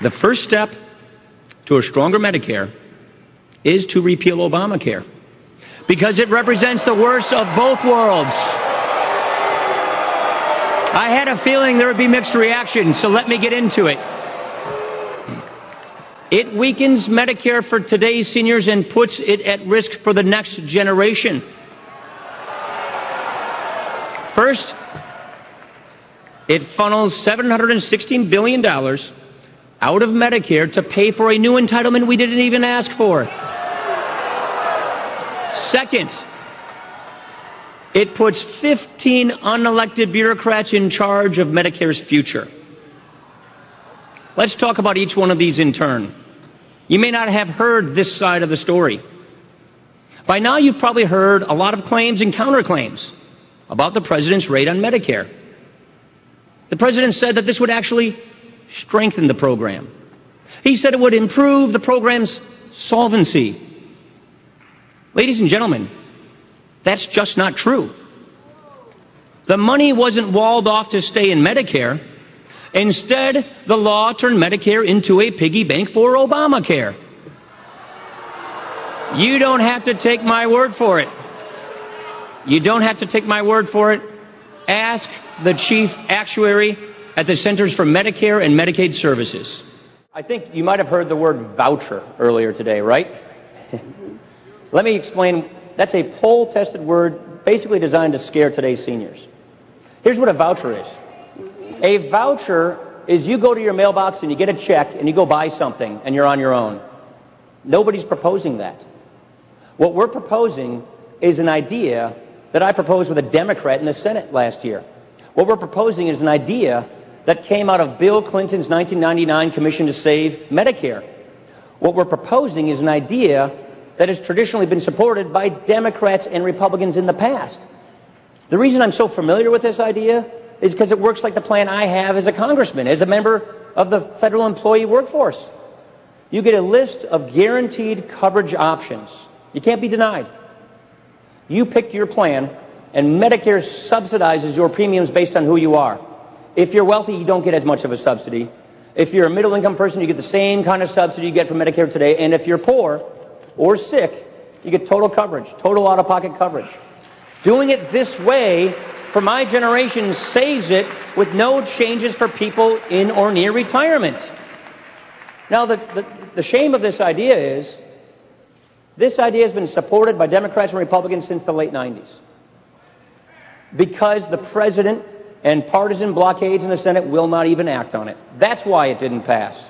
The first step to a stronger Medicare is to repeal Obamacare, because it represents the worst of both worlds. I had a feeling there would be mixed reactions, so let me get into it. It weakens Medicare for today's seniors and puts it at risk for the next generation. First, it funnels $716 billion out of Medicare to pay for a new entitlement we didn't even ask for. Second, it puts 15 unelected bureaucrats in charge of Medicare's future. Let's talk about each one of these in turn. You may not have heard this side of the story. By now, you've probably heard a lot of claims and counterclaims about the president's raid on Medicare. The president said that this would actually strengthen the program. He said it would improve the program's solvency. Ladies and gentlemen, that's just not true. The money wasn't walled off to stay in Medicare. Instead, the law turned Medicare into a piggy bank for Obamacare. You don't have to take my word for it. You don't have to take my word for it. Ask the chief actuary at the Centers for Medicare and Medicaid Services. I think you might have heard the word voucher earlier today, right? Let me explain. That's a poll-tested word basically designed to scare today's seniors. Here's what a voucher is. A voucher is you go to your mailbox and you get a check and you go buy something and you're on your own. Nobody's proposing that. What we're proposing is an idea that I proposed with a Democrat in the Senate last year. What we're proposing is an idea that came out of Bill Clinton's 1999 Commission to Save Medicare. What we're proposing is an idea that has traditionally been supported by Democrats and Republicans in the past. The reason I'm so familiar with this idea is because it works like the plan I have as a congressman, as a member of the federal employee workforce. You get a list of guaranteed coverage options. You can't be denied. You pick your plan, and Medicare subsidizes your premiums based on who you are. If you're wealthy, you don't get as much of a subsidy. If you're a middle-income person, you get the same kind of subsidy you get from Medicare today. And if you're poor or sick, you get total coverage, total out-of-pocket coverage. Doing it this way for my generation saves it with no changes for people in or near retirement. Now, the shame of this idea is this idea has been supported by Democrats and Republicans since the late 90s. Because the president and partisan blockades in the Senate will not even act on it. That's why it didn't pass.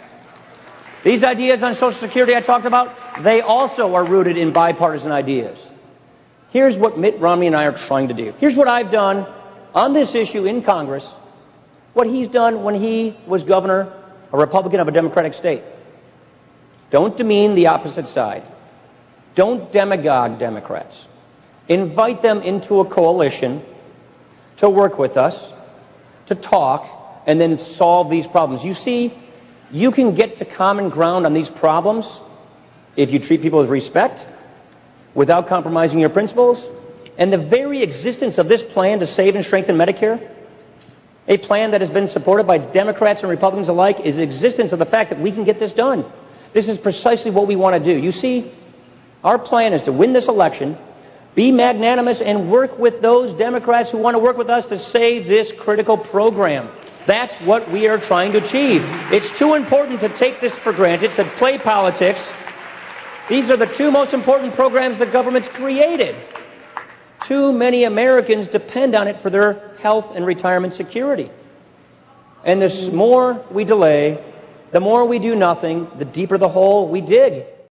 These ideas on Social Security I talked about, they also are rooted in bipartisan ideas. Here's what Mitt Romney and I are trying to do. Here's what I've done on this issue in Congress, what he's done when he was governor, a Republican of a Democratic state. Don't demean the opposite side. Don't demagogue Democrats. Invite them into a coalition to work with us, to talk, and then solve these problems. You see, you can get to common ground on these problems if you treat people with respect, without compromising your principles. And the very existence of this plan to save and strengthen Medicare, a plan that has been supported by Democrats and Republicans alike, is the existence of the fact that we can get this done. This is precisely what we want to do. You see, our plan is to win this election, be magnanimous, and work with those Democrats who want to work with us to save this critical program. That's what we are trying to achieve. It's too important to take this for granted, to play politics. These are the two most important programs the government's created. Too many Americans depend on it for their health and retirement security. And the more we delay, the more we do nothing, the deeper the hole we dig.